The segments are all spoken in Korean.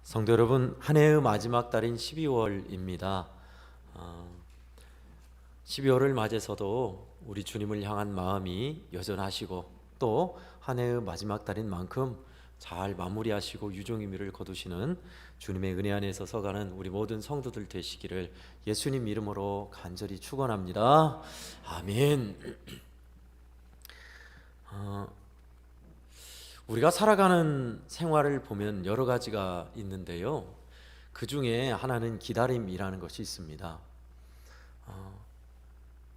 성도 여러분, 한 해의 마지막 달인 12월입니다. 12월을 맞아서도 우리 주님을 향한 마음이 여전하시고 또 한 해의 마지막 달인 만큼 잘 마무리하시고 유종의미를 거두시는 주님의 은혜 안에서 서가는 우리 모든 성도들 되시기를 예수님 이름으로 간절히 축원합니다. 아멘. 우리가 살아가는 생활을 보면 여러 가지가 있는데요, 그 중에 하나는 기다림이라는 것이 있습니다.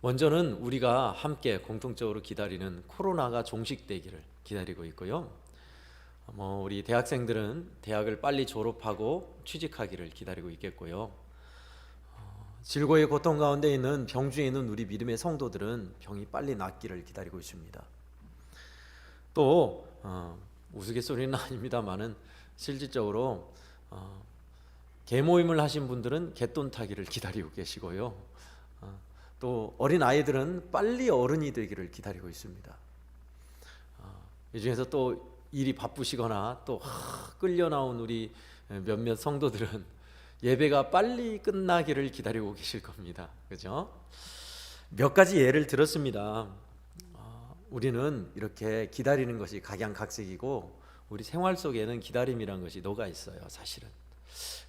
먼저는 우리가 함께 공통적으로 기다리는 코로나가 종식되기를 기다리고 있고요, 우리 대학생들은 대학을 빨리 졸업하고 취직하기를 기다리고 있겠고요, 질고의 고통 가운데 있는 병중에 있는 우리 믿음의 성도들은 병이 빨리 낫기를 기다리고 있습니다. 또 우스갯소리는 아닙니다만은 실질적으로 개모임을 하신 분들은 개돈 타기를 기다리고 계시고요, 또 어린 아이들은 빨리 어른이 되기를 기다리고 있습니다. 이 중에서 또 일이 바쁘시거나 또 끌려 나온 우리 몇몇 성도들은 예배가 빨리 끝나기를 기다리고 계실 겁니다. 그죠? 몇 가지 예를 들었습니다. 우리는 이렇게 기다리는 것이 각양각색이고 우리 생활 속에는 기다림이라는 것이 녹아 있어요, 사실은.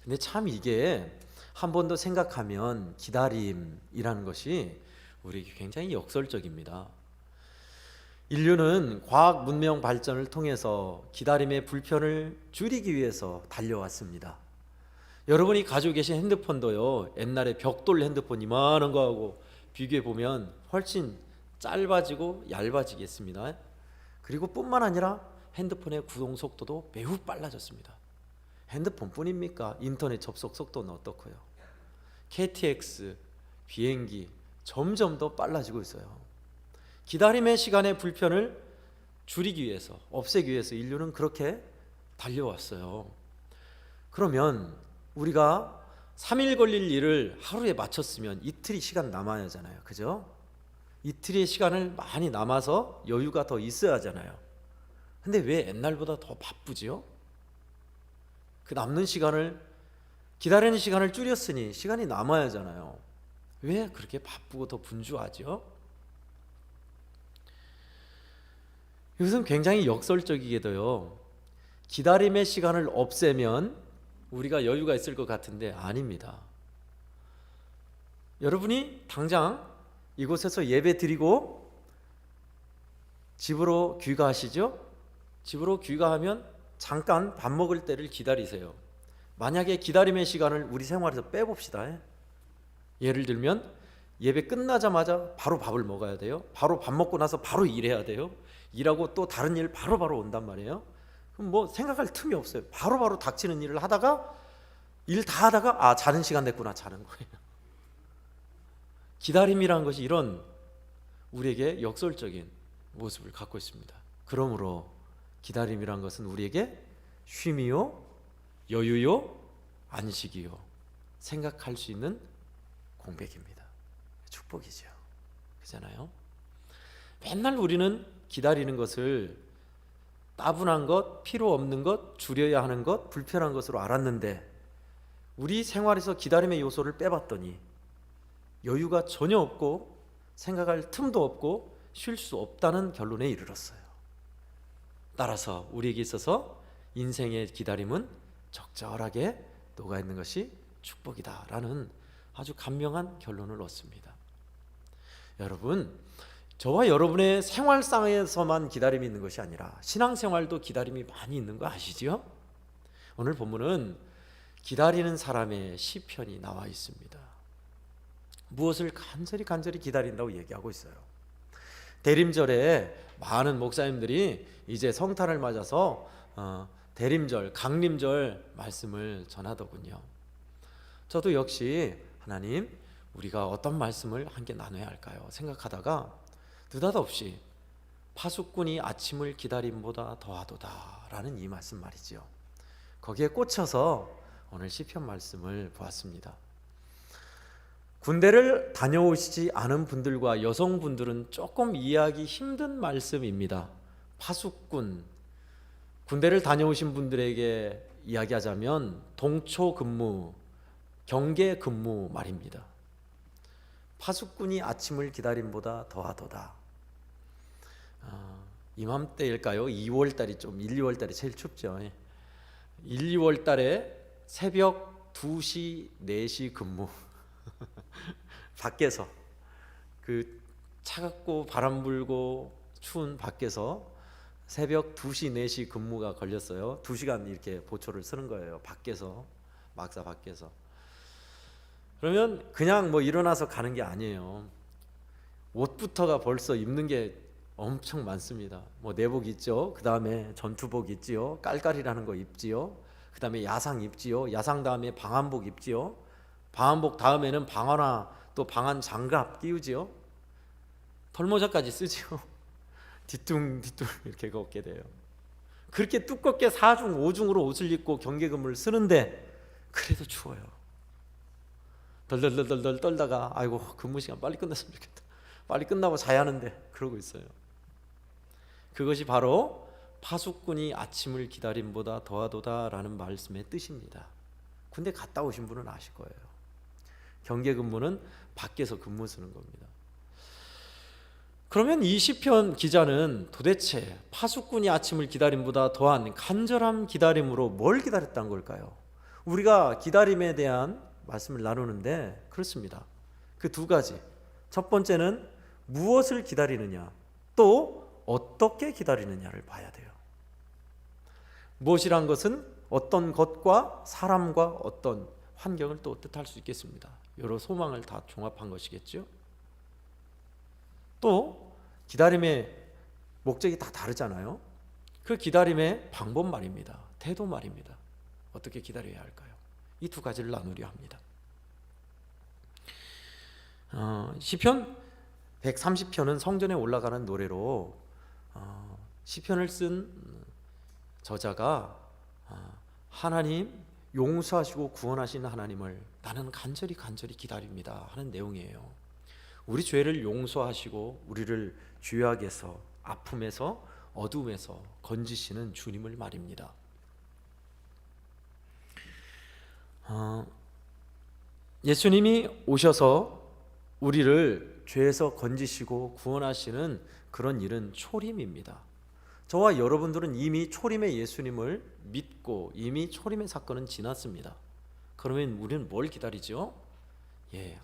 근데 참 이게 한 번 더 생각하면 기다림이라는 것이 우리에게 굉장히 역설적입니다. 인류는 과학 문명 발전을 통해서 기다림의 불편을 줄이기 위해서 달려왔습니다. 여러분이 가지고 계신 핸드폰도요, 옛날에 벽돌 핸드폰 이만한 거하고 비교해 보면 훨씬 짧아지고 얇아지겠습니다. 그리고 뿐만 아니라 핸드폰의 구동 속도도 매우 빨라졌습니다. 핸드폰뿐입니까? 인터넷 접속 속도는 어떻고요? KTX, 비행기 점점 더 빨라지고 있어요. 기다림의 시간의 불편을 줄이기 위해서, 없애기 위해서 인류는 그렇게 달려왔어요. 그러면 우리가 3일 걸릴 일을 하루에 마쳤으면 이틀이 시간 남아야 하잖아요. 그죠? 이틀의 시간을 많이 남아서 여유가 더 있어야 하잖아요. 근데 왜 옛날보다 더 바쁘지요? 그 남는 시간을, 기다리는 시간을 줄였으니 시간이 남아야 하잖아요. 왜 그렇게 바쁘고 더 분주하죠? 이것은 굉장히 역설적이게도요, 기다림의 시간을 없애면 우리가 여유가 있을 것 같은데 아닙니다. 여러분이 당장 이곳에서 예배 드리고 집으로 귀가하시죠? 집으로 귀가하면 잠깐 밥 먹을 때를 기다리세요. 만약에 기다림의 시간을 우리 생활에서 빼봅시다. 예를 들면 예배 끝나자마자 바로 밥을 먹어야 돼요. 바로 밥 먹고 나서 바로 일해야 돼요. 일하고 또 다른 일 바로바로 온단 말이에요. 그럼 뭐 생각할 틈이 없어요. 바로바로 닥치는 일을 하다가 일 다 하다가 자는 시간 됐구나, 자는 거예요. 기다림이라는 것이 이런 우리에게 역설적인 모습을 갖고 있습니다. 그러므로 기다림이란 것은 우리에게 쉼이요, 여유요, 안식이요, 생각할 수 있는 공백입니다. 축복이죠. 그렇잖아요? 맨날 우리는 기다리는 것을 따분한 것, 필요 없는 것, 줄여야 하는 것, 불편한 것으로 알았는데 우리 생활에서 기다림의 요소를 빼봤더니 여유가 전혀 없고 생각할 틈도 없고 쉴 수 없다는 결론에 이르렀어요. 따라서 우리에게 있어서 인생의 기다림은 적절하게 녹아있는 것이 축복이다라는 아주 감명한 결론을 얻습니다. 여러분, 저와 여러분의 생활상에서만 기다림이 있는 것이 아니라 신앙생활도 기다림이 많이 있는 거 아시죠? 오늘 본문은 기다리는 사람의 시편이 나와 있습니다. 무엇을 간절히 기다린다고 얘기하고 있어요. 대림절에 많은 목사님들이 이제 성탄을 맞아서 대림절, 강림절 말씀을 전하더군요. 저도 역시 하나님, 우리가 어떤 말씀을 함께 나눠야 할까요? 생각하다가 느닷없이 파수꾼이 아침을 기다림보다 더하도다 라는 이 말씀 말이죠. 거기에 꽂혀서 오늘 시편 말씀을 보았습니다. 군대를 다녀오시지 않은 분들과 여성분들은 조금 이해하기 힘든 말씀입니다. 파수꾼, 군대를 다녀오신 분들에게 이야기하자면 동초 근무, 경계 근무 말입니다. 파수꾼이 아침을 기다림보다 더하도다. 이맘때일까요? 2월 달이 좀 1, 2월 달이 제일 춥죠. 1, 2월 달에 새벽 2시, 4시 근무. 밖에서 그 차갑고 바람 불고 추운 밖에서 새벽 2시, 4시 근무가 걸렸어요. 2시간 이렇게 보초를 쓰는 거예요. 밖에서, 막사 밖에서. 그러면 그냥 뭐 일어나서 가는 게 아니에요. 옷부터가 벌써 입는 게 엄청 많습니다. 뭐 내복 있죠. 그 다음에 전투복 있지요. 깔깔이라는 거 입지요. 그 다음에 야상 입지요. 야상 다음에 방한복 입지요. 방한복 다음에는 방한화, 또 방한 장갑 끼우지요. 털모자까지 쓰지요. 뒤뚱뒤뚱 이렇게 걷게 돼요. 그렇게 두껍게 4중 5중으로 옷을 입고 경계 근무를 쓰는데 그래도 추워요. 덜덜덜덜 떨다가 아이고 근무 시간 빨리 끝났으면 좋겠다. 빨리 끝나고 자야 하는데 그러고 있어요. 그것이 바로 파수꾼이 아침을 기다림보다 더하도다라는 말씀의 뜻입니다. 군대 갔다 오신 분은 아실 거예요. 경계 근무는 밖에서 근무 쓰는 겁니다. 그러면 이 시편 기자는 도대체 파수꾼이 아침을 기다림보다 더한 간절한 기다림으로 뭘 기다렸다는 걸까요? 우리가 기다림에 대한 말씀을 나누는데 그렇습니다. 그 두 가지. 첫 번째는 무엇을 기다리느냐, 또 어떻게 기다리느냐를 봐야 돼요. 무엇이란 것은 어떤 것과 사람과 어떤 환경을 또 뜻할 수 있겠습니다. 여러 소망을 다 종합한 것이겠죠. 또 기다림의 목적이 다 다르잖아요. 그 기다림의 방법 말입니다. 태도 말입니다. 어떻게 기다려야 할까요? 이 두 가지를 나누려 합니다. 시편 130편은 성전에 올라가는 노래로 시편을 쓴 저자가 하나님 용서하시고 구원하신 하나님을 나는 간절히 기다립니다 하는 내용이에요. 우리 죄를 용서하시고 우리를 죄악에서, 아픔에서, 어둠에서 건지시는 주님을 말입니다. 예수님이 오셔서 우리를 죄에서 건지시고 구원하시는 그런 일은 초림입니다. 저와 여러분들은 이미 초림의 예수님을 믿고 이미 초림의 사건은 지났습니다. 그러면 우리는 뭘 기다리죠?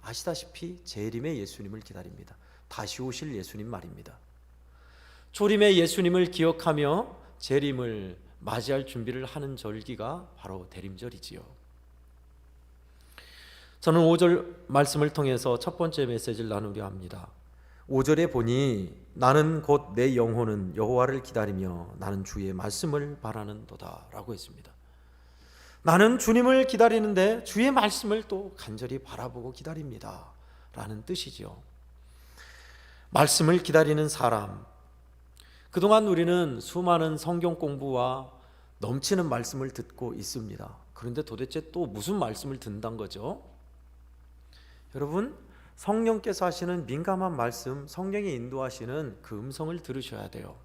아시다시피 재림의 예수님을 기다립니다. 다시 오실 예수님 말입니다. 초림의 예수님을 기억하며 재림을 맞이할 준비를 하는 절기가 바로 대림절이지요. 저는 5절 말씀을 통해서 첫 번째 메시지를 나누려 합니다. 5절에 보니 나는 곧 내 영혼은 여호와를 기다리며 나는 주의 말씀을 바라는도다 라고 했습니다. 나는 주님을 기다리는데 주의 말씀을 또 간절히 바라보고 기다립니다 라는 뜻이죠. 말씀을 기다리는 사람, 그동안 우리는 수많은 성경 공부와 넘치는 말씀을 듣고 있습니다. 그런데 도대체 또 무슨 말씀을 듣는다는 거죠? 여러분, 성령께서 하시는 민감한 말씀, 성령이 인도하시는 그 음성을 들으셔야 돼요.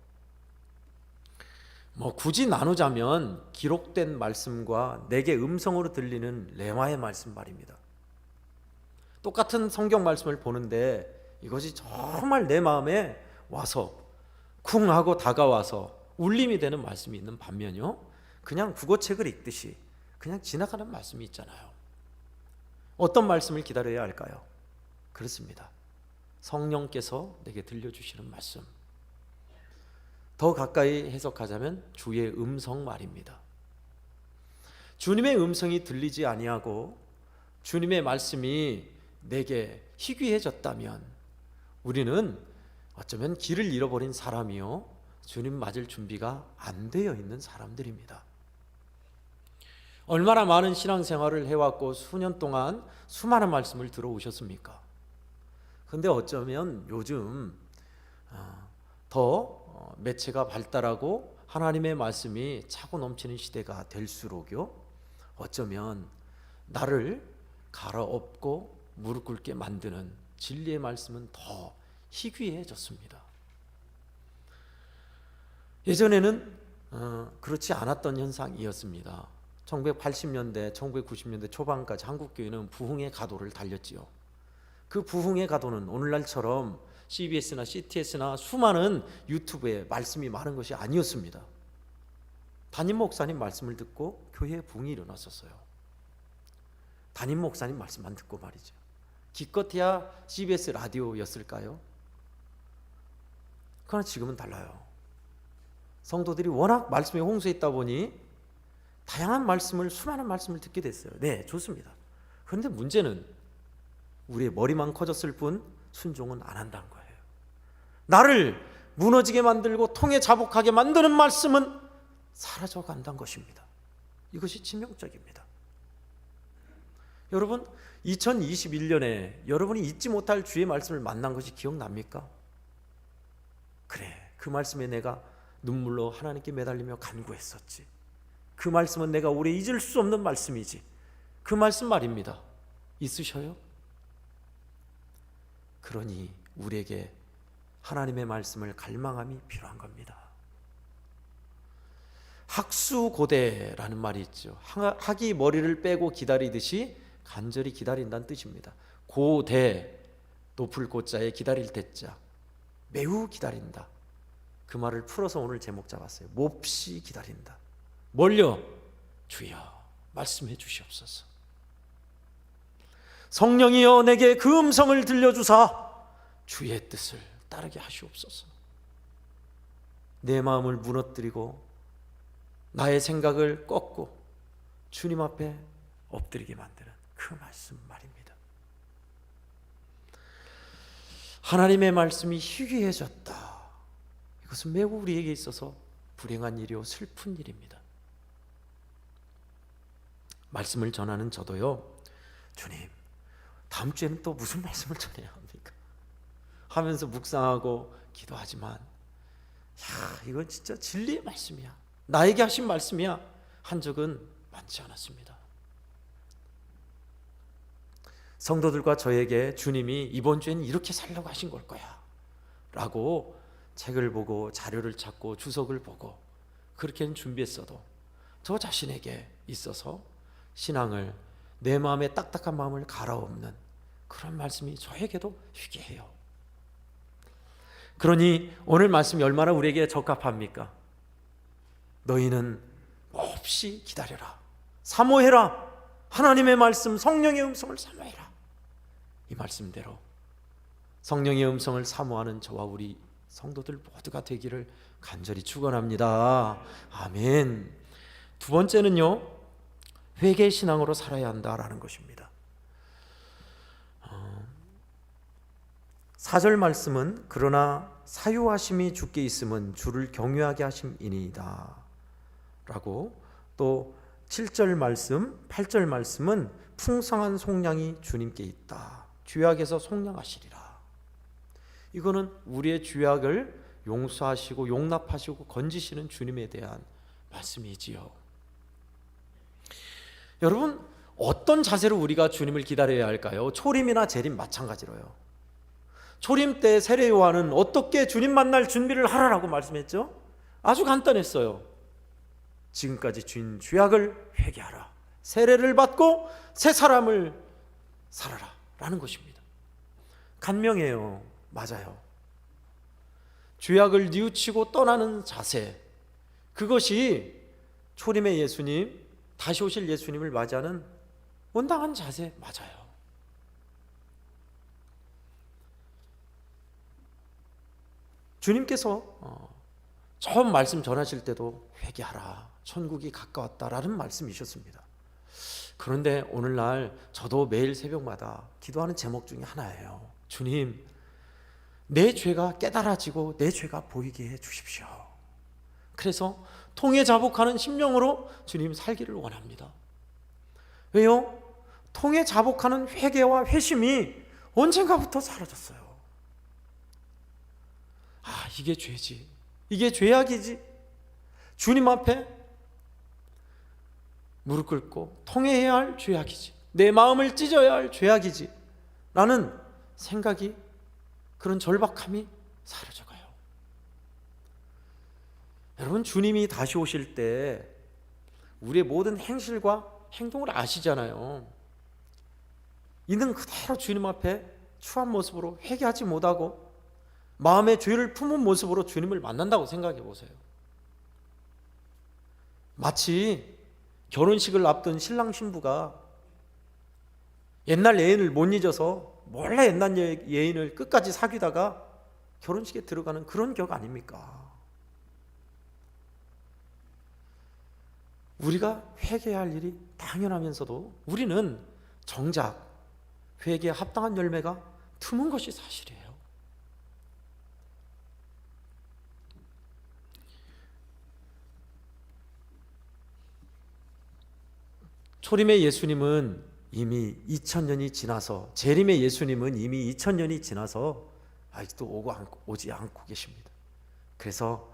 굳이 나누자면 기록된 말씀과 내게 음성으로 들리는 레마의 말씀 말입니다. 똑같은 성경 말씀을 보는데 이것이 정말 내 마음에 와서 쿵 하고 다가와서 울림이 되는 말씀이 있는 반면요, 그냥 국어책을 읽듯이 그냥 지나가는 말씀이 있잖아요. 어떤 말씀을 기다려야 할까요? 그렇습니다. 성령께서 내게 들려주시는 말씀. 더 가까이 해석하자면 주의 음성 말입니다. 주님의 음성이 들리지 아니하고 주님의 말씀이 내게 희귀해졌다면 우리는 어쩌면 길을 잃어버린 사람이요, 주님 맞을 준비가 안 되어 있는 사람들입니다. 얼마나 많은 신앙생활을 해왔고 수년 동안 수많은 말씀을 들어오셨습니까? 그런데 어쩌면 요즘 더 매체가 발달하고 하나님의 말씀이 차고 넘치는 시대가 될수록요, 어쩌면 나를 갈아엎고 무릎 꿇게 만드는 진리의 말씀은 더 희귀해졌습니다. 예전에는 그렇지 않았던 현상이었습니다. 1980년대, 1990년대 초반까지 한국교회는 부흥의 가도를 달렸지요. 그 부흥의 가도는 오늘날처럼 CBS나 CTS나 수많은 유튜브에 말씀이 많은 것이 아니었습니다. 담임 목사님 말씀을 듣고 교회에 부흥이 일어났었어요. 담임 목사님 말씀만 듣고 말이죠. 기껏해야 CBS 라디오였을까요? 그러나 지금은 달라요. 성도들이 워낙 말씀에 홍수해 있다 보니 다양한 말씀을, 수많은 말씀을 듣게 됐어요. 네, 좋습니다. 그런데 문제는 우리의 머리만 커졌을 뿐 순종은 안 한다는 거예요. 나를 무너지게 만들고 통에 자복하게 만드는 말씀은 사라져 간다는 것입니다. 이것이 치명적입니다. 여러분, 2021년에 여러분이 잊지 못할 주의 말씀을 만난 것이 기억납니까? 그래, 그 말씀에 내가 눈물로 하나님께 매달리며 간구했었지. 그 말씀은 내가 오래 잊을 수 없는 말씀이지. 그 말씀 말입니다. 있으셔요? 그러니 우리에게 하나님의 말씀을 갈망함이 필요한 겁니다. 학수고대라는 말이 있죠. 학이 머리를 빼고 기다리듯이 간절히 기다린다는 뜻입니다. 고대, 높을 고자에 기다릴 대자, 매우 기다린다. 그 말을 풀어서 오늘 제목 잡았어요. 몹시 기다린다. 뭘요? 주여 말씀해 주시옵소서. 성령이여 내게 그 음성을 들려주사 주의 뜻을 따르게 하시옵소서. 내 마음을 무너뜨리고 나의 생각을 꺾고 주님 앞에 엎드리게 만드는 그 말씀 말입니다. 하나님의 말씀이 희귀해졌다. 이것은 매우 우리에게 있어서 불행한 일이요 슬픈 일입니다. 말씀을 전하는 저도요, 주님 다음 주에는 또 무슨 말씀을 전해야 합니까? 하면서 묵상하고 기도하지만 이건 진짜 진리의 말씀이야, 나에게 하신 말씀이야 한 적은 많지 않았습니다. 성도들과 저에게 주님이 이번 주에는 이렇게 살라고 하신 걸 거야 라고 책을 보고 자료를 찾고 주석을 보고 그렇게는 준비했어도 저 자신에게 있어서 신앙을, 내 마음의 딱딱한 마음을 갈아엎는 그런 말씀이 저에게도 희귀해요. 그러니 오늘 말씀이 얼마나 우리에게 적합합니까? 너희는 몹시 기다려라, 사모해라, 하나님의 말씀, 성령의 음성을 사모해라. 이 말씀대로 성령의 음성을 사모하는 저와 우리 성도들 모두가 되기를 간절히 축원합니다. 아멘. 두 번째는요, 회개 신앙으로 살아야 한다라는 것입니다. 4절 말씀은 그러나 사유하심이 주께 있음은 주를 경외하게 하심이니이다 라고, 또 7절 말씀, 8절 말씀은 풍성한 속량이 주님께 있다, 죄악에서 속량하시리라. 이거는 우리의 죄악을 용서하시고 용납하시고 건지시는 주님에 대한 말씀이지요. 여러분, 어떤 자세로 우리가 주님을 기다려야 할까요? 초림이나 재림 마찬가지로요. 초림 때 세례 요한은 어떻게 주님 만날 준비를 하라라고 말씀했죠? 아주 간단했어요. 지금까지 지은 죄악을 회개하라, 세례를 받고 새 사람을 살아라 라는 것입니다. 간명해요. 맞아요. 죄악을 뉘우치고 떠나는 자세, 그것이 초림의 예수님, 다시 오실 예수님을 맞이하는 온당한 자세 맞아요. 주님께서 처음 말씀 전하실 때도 회개하라, 천국이 가까웠다라는 말씀이셨습니다. 그런데 오늘날 저도 매일 새벽마다 기도하는 제목 중에 하나예요. 주님, 내 죄가 깨달아지고 내 죄가 보이게 해 주십시오. 그래서 통에 자복하는 심령으로 주님 살기를 원합니다. 왜요? 통에 자복하는 회개와 회심이 언젠가부터 사라졌어요. 이게 죄지, 이게 죄악이지, 주님 앞에 무릎 꿇고 통회해야 할 죄악이지, 내 마음을 찢어야 할 죄악이지 라는 생각이, 그런 절박함이 사라져가요. 여러분, 주님이 다시 오실 때 우리의 모든 행실과 행동을 아시잖아요. 있는 그대로 주님 앞에 추한 모습으로 회개하지 못하고 마음의 죄를 품은 모습으로 주님을 만난다고 생각해 보세요. 마치 결혼식을 앞둔 신랑 신부가 옛날 예인을 못 잊어서 몰래 옛날 예인을 끝까지 사귀다가 결혼식에 들어가는 그런 격 아닙니까? 우리가 회개해야 할 일이 당연하면서도 우리는 정작 회개에 합당한 열매가 드문 것이 사실이에요. 초림의 예수님은 이미 2000년이 지나서, 재림의 예수님은 이미 2000년이 지나서 아직도 오지 않고 계십니다. 그래서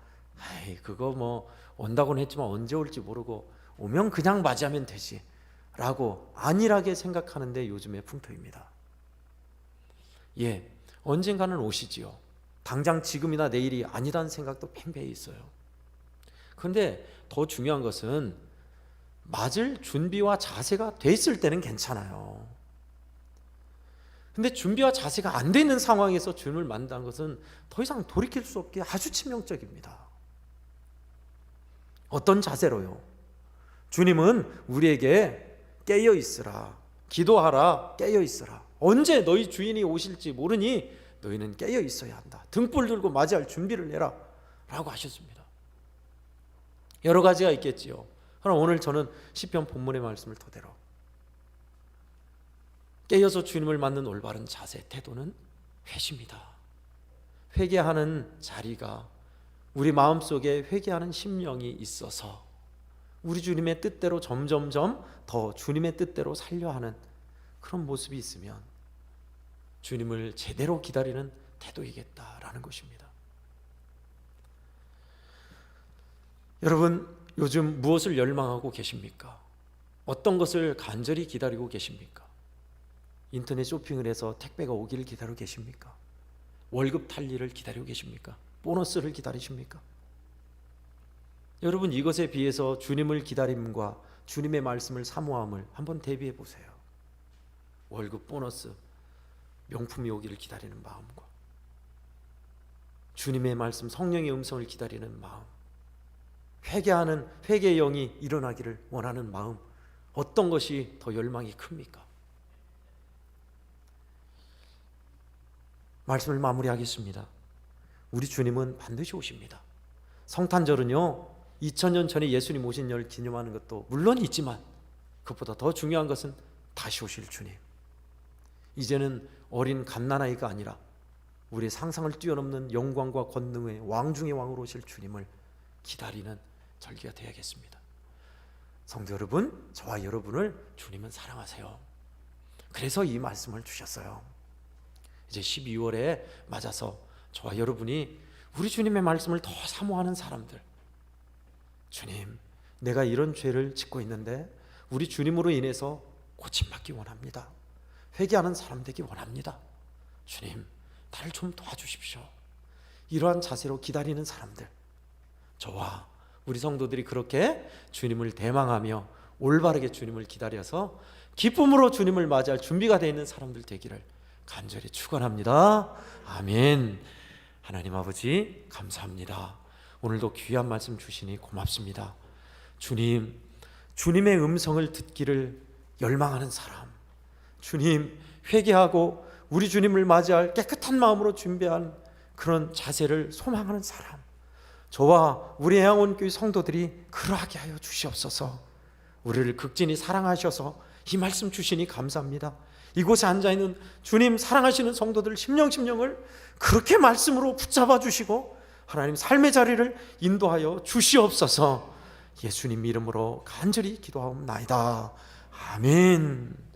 그거 뭐 온다고는 했지만 언제 올지 모르고 오면 그냥 맞이하면 되지 라고 안일하게 생각하는데 요즘의 풍토입니다. 언젠가는 오시지요. 당장 지금이나 내일이 아니라는 생각도 팽배히 있어요. 그런데 더 중요한 것은 맞을 준비와 자세가 돼 있을 때는 괜찮아요. 근데 준비와 자세가 안 돼 있는 상황에서 주님을 만난다는 것은 더 이상 돌이킬 수 없게 아주 치명적입니다. 어떤 자세로요? 주님은 우리에게 깨어 있으라, 기도하라, 깨어 있으라. 언제 너희 주인이 오실지 모르니 너희는 깨어 있어야 한다. 등불 들고 맞이할 준비를 해라 라고 하셨습니다. 여러 가지가 있겠지요. 그러나 오늘 저는 시편 본문의 말씀을 토대로 깨어서 주님을 맞는 올바른 자세, 태도는 회개입니다. 회개하는 자리가 우리 마음속에 회개하는 심령이 있어서 우리 주님의 뜻대로 점점점 더 주님의 뜻대로 살려 하는 그런 모습이 있으면 주님을 제대로 기다리는 태도이겠다라는 것입니다. 여러분, 요즘 무엇을 열망하고 계십니까? 어떤 것을 간절히 기다리고 계십니까? 인터넷 쇼핑을 해서 택배가 오기를 기다리고 계십니까? 월급 탈 일을 기다리고 계십니까? 보너스를 기다리십니까? 여러분, 이것에 비해서 주님을 기다림과 주님의 말씀을 사모함을 한번 대비해 보세요. 월급, 보너스, 명품이 오기를 기다리는 마음과 주님의 말씀, 성령의 음성을 기다리는 마음, 회개하는 회개의 영이 일어나기를 원하는 마음, 어떤 것이 더 열망이 큽니까? 말씀을 마무리하겠습니다. 우리 주님은 반드시 오십니다. 성탄절은요, 2000년 전에 예수님 오신 날 기념하는 것도 물론 있지만 그것보다 더 중요한 것은 다시 오실 주님. 이제는 어린 갓난아이가 아니라 우리의 상상을 뛰어넘는 영광과 권능의 왕 중의 왕으로 오실 주님을 기다리는 절기가 되어야겠습니다. 성도 여러분, 저와 여러분을 주님은 사랑하세요. 그래서 이 말씀을 주셨어요. 이제 12월에 맞아서 저와 여러분이 우리 주님의 말씀을 더 사모하는 사람들, 주님, 내가 이런 죄를 짓고 있는데 우리 주님으로 인해서 고침받기 원합니다. 회개하는 사람 되기 원합니다. 주님, 나를 좀 도와주십시오. 이러한 자세로 기다리는 사람들, 저와 우리 성도들이 그렇게 주님을 대망하며 올바르게 주님을 기다려서 기쁨으로 주님을 맞이할 준비가 되어 있는 사람들 되기를 간절히 축원합니다. 아멘. 하나님 아버지, 감사합니다. 오늘도 귀한 말씀 주시니 고맙습니다. 주님, 주님의 음성을 듣기를 열망하는 사람, 주님, 회개하고 우리 주님을 맞이할 깨끗한 마음으로 준비한 그런 자세를 소망하는 사람, 저와 우리 애양원교회 성도들이 그러하게 하여 주시옵소서. 우리를 극진히 사랑하셔서 이 말씀 주시니 감사합니다. 이곳에 앉아있는 주님 사랑하시는 성도들 심령을 그렇게 말씀으로 붙잡아 주시고 하나님 삶의 자리를 인도하여 주시옵소서. 예수님 이름으로 간절히 기도하옵나이다. 아멘.